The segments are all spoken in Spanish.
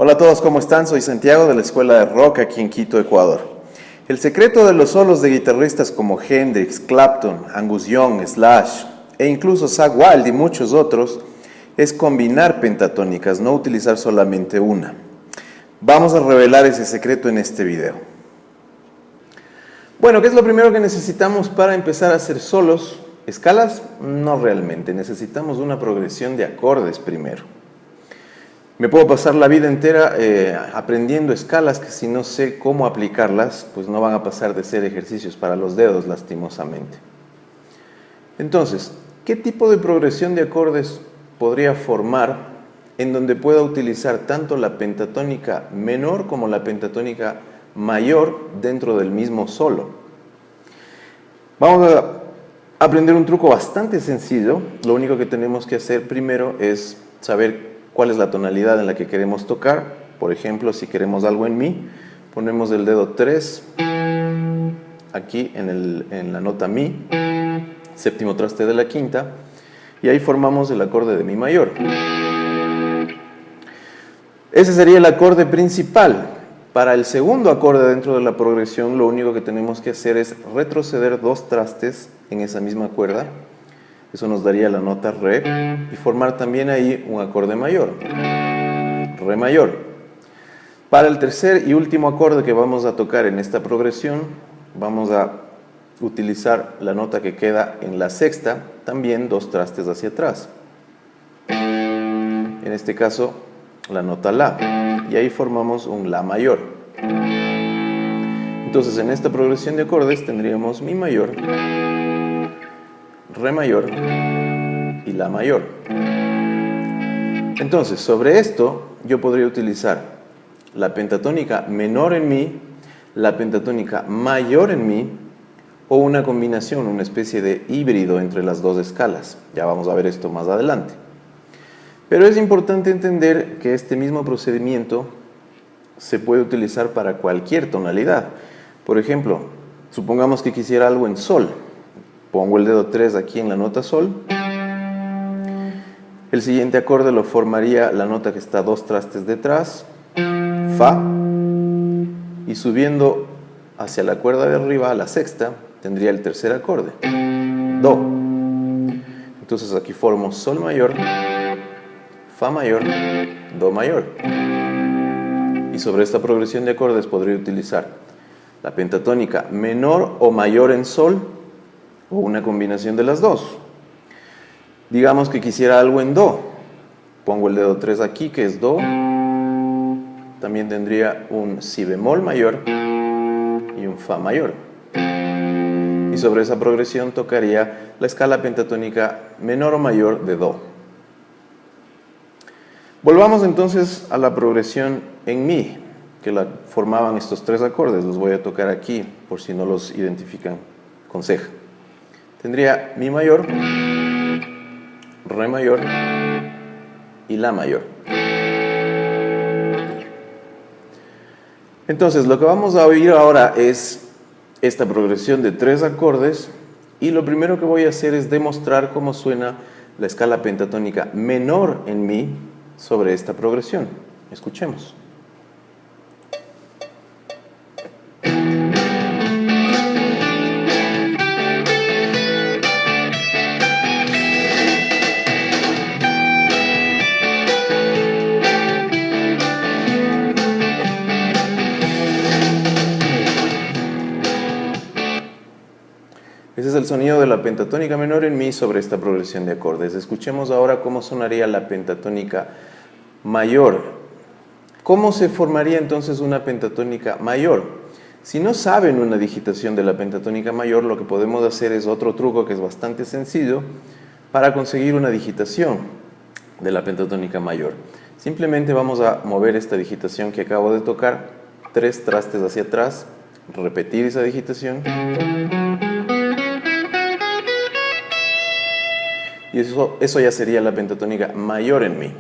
Hola a todos, ¿cómo están? Soy Santiago de la Escuela de Rock aquí en Quito, Ecuador. El secreto de los solos de guitarristas como Hendrix, Clapton, Angus Young, Slash e incluso Zakk Wylde y muchos otros es combinar pentatónicas, no utilizar solamente una. Vamos a revelar ese secreto en este video. Bueno, ¿qué es lo primero que necesitamos para empezar a hacer solos? ¿Escalas? No realmente, necesitamos una progresión de acordes primero. Me puedo pasar la vida entera aprendiendo escalas que si no sé cómo aplicarlas, pues no van a pasar de ser ejercicios para los dedos, lastimosamente. Entonces, ¿qué tipo de progresión de acordes podría formar en donde pueda utilizar tanto la pentatónica menor como la pentatónica mayor dentro del mismo solo? Vamos a aprender un truco bastante sencillo. Lo único que tenemos que hacer primero es saber cuál es la tonalidad en la que queremos tocar. Por ejemplo, si queremos algo en Mi, ponemos el dedo 3 aquí en la nota Mi, séptimo traste de la quinta, y ahí formamos el acorde de Mi mayor. Ese sería el acorde principal. Para el segundo acorde dentro de la progresión, lo único que tenemos que hacer es retroceder 2 trastes en esa misma cuerda. Eso nos daría la nota Re y formar también ahí un acorde mayor, Re mayor. Para el tercer y último acorde que vamos a tocar en esta progresión, vamos a utilizar la nota que queda en la sexta, también 2 trastes hacia atrás. En este caso, la nota La, y ahí formamos un La mayor. Entonces, en esta progresión de acordes tendríamos Mi mayor, Re mayor y La mayor. Entonces, sobre esto yo podría utilizar la pentatónica menor en Mi, la pentatónica mayor en Mi, o una combinación, una especie de híbrido entre las dos escalas. Ya vamos a ver esto más adelante. Pero es importante entender que este mismo procedimiento se puede utilizar para cualquier tonalidad. Por ejemplo, supongamos que quisiera algo en Sol. Pongo el dedo 3 aquí en la nota Sol. El siguiente acorde lo formaría la nota que está 2 trastes detrás, Fa, y subiendo hacia la cuerda de arriba, a la sexta, tendría el tercer acorde, Do. Entonces aquí formo Sol mayor, Fa mayor, Do mayor. Y sobre esta progresión de acordes podría utilizar la pentatónica menor o mayor en Sol, o una combinación de las dos. Digamos que quisiera algo en Do. Pongo el dedo 3 aquí, que es Do. También tendría un Si bemol mayor y un Fa mayor. Y sobre esa progresión tocaría la escala pentatónica menor o mayor de Do. Volvamos entonces a la progresión en Mi, que la formaban estos 3 acordes. Los voy a tocar aquí, por si no los identifican con ceja. Tendría Mi mayor, Re mayor y La mayor. Entonces, lo que vamos a oír ahora es esta progresión de 3 acordes, y lo primero que voy a hacer es demostrar cómo suena la escala pentatónica menor en Mi sobre esta progresión. Escuchemos. Ese es el sonido de la pentatónica menor en Mi sobre esta progresión de acordes. Escuchemos ahora cómo sonaría la pentatónica mayor. ¿Cómo se formaría entonces una pentatónica mayor? Si no saben una digitación de la pentatónica mayor, lo que podemos hacer es otro truco que es bastante sencillo para conseguir una digitación de la pentatónica mayor. Simplemente vamos a mover esta digitación que acabo de tocar 3 trastes hacia atrás, repetir esa digitación. Y eso ya sería la pentatónica mayor en Mi.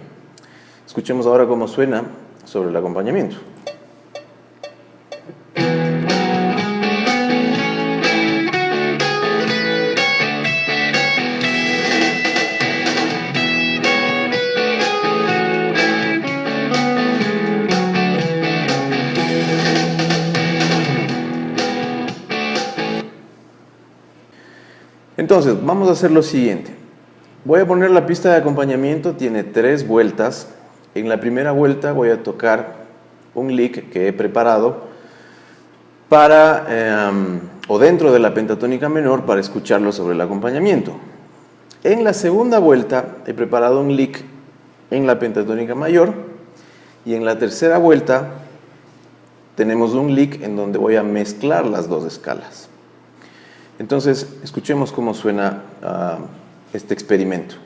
Escuchemos ahora cómo suena sobre el acompañamiento. Entonces, vamos a hacer lo siguiente. Voy a poner la pista de acompañamiento, tiene 3 vueltas. En la primera vuelta voy a tocar un lick que he preparado para, o dentro de la pentatónica menor para escucharlo sobre el acompañamiento. En la segunda vuelta he preparado un lick en la pentatónica mayor y en la tercera vuelta tenemos un lick en donde voy a mezclar las 2 escalas. Entonces, escuchemos cómo suena este experimento.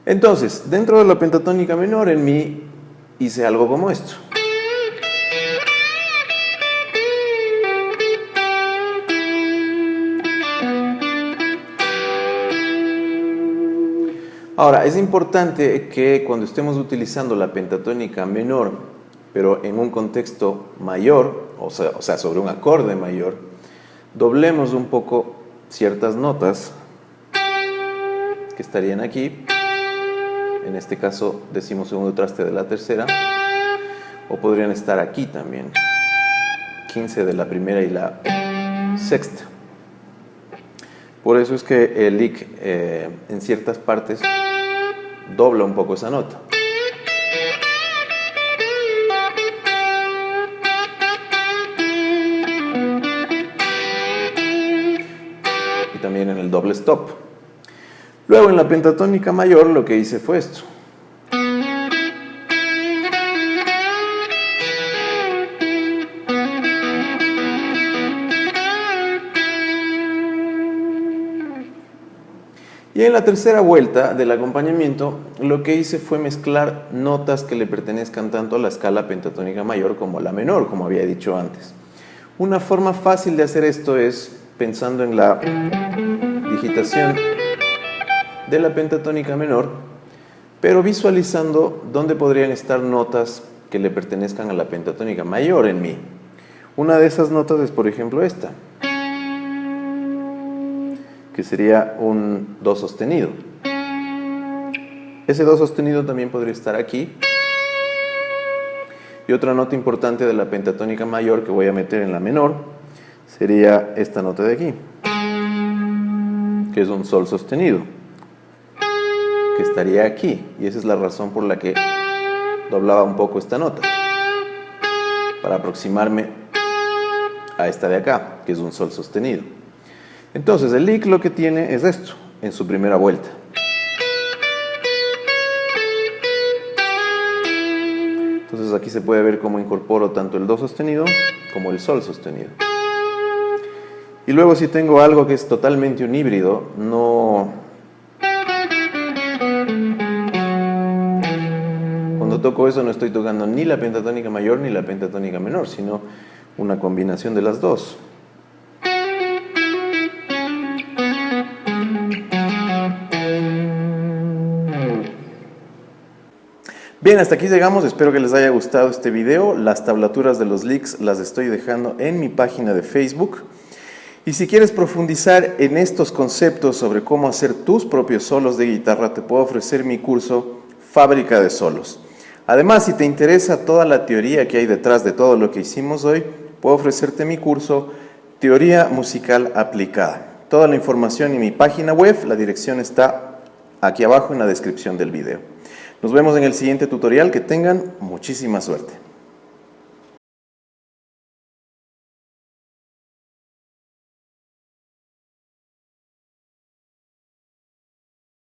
Entonces, dentro de la pentatónica menor, en mi hice algo como esto. Ahora, es importante que cuando estemos utilizando la pentatónica menor, pero en un contexto mayor, o sea, sobre un acorde mayor, doblemos un poco ciertas notas que estarían aquí. En este caso decimos segundo traste de la tercera, o podrían estar aquí también, 15 de la primera y la sexta. Por eso es que el lick en ciertas partes dobla un poco esa nota. Y también en el doble stop. Luego en la pentatónica mayor lo que hice fue esto. Y en la tercera vuelta del acompañamiento lo que hice fue mezclar notas que le pertenezcan tanto a la escala pentatónica mayor como a la menor, como había dicho antes. Una forma fácil de hacer esto es pensando en la digitación de la pentatónica menor, pero visualizando dónde podrían estar notas que le pertenezcan a la pentatónica mayor en mi. Una de esas notas es, por ejemplo, esta, que sería un do sostenido. Ese do sostenido también podría estar aquí. Y otra nota importante de la pentatónica mayor que voy a meter en la menor sería esta nota de aquí, que es un sol sostenido, que estaría aquí, y esa es la razón por la que doblaba un poco esta nota, para aproximarme a esta de acá, que es un sol sostenido. Entonces el lick lo que tiene es esto, en su primera vuelta. Entonces aquí se puede ver cómo incorporo tanto el do sostenido como el sol sostenido. Y luego si tengo algo que es totalmente un híbrido, cuando toco eso no estoy tocando ni la pentatónica mayor ni la pentatónica menor, sino una combinación de las dos. Bien, hasta aquí llegamos, espero que les haya gustado este video. Las tablaturas de los licks las estoy dejando en mi página de Facebook. Y si quieres profundizar en estos conceptos sobre cómo hacer tus propios solos de guitarra, te puedo ofrecer mi curso Fábrica de Solos. Además, si te interesa toda la teoría que hay detrás de todo lo que hicimos hoy, puedo ofrecerte mi curso Teoría Musical Aplicada. Toda la información en mi página web, la dirección está aquí abajo en la descripción del video. Nos vemos en el siguiente tutorial, que tengan muchísima suerte.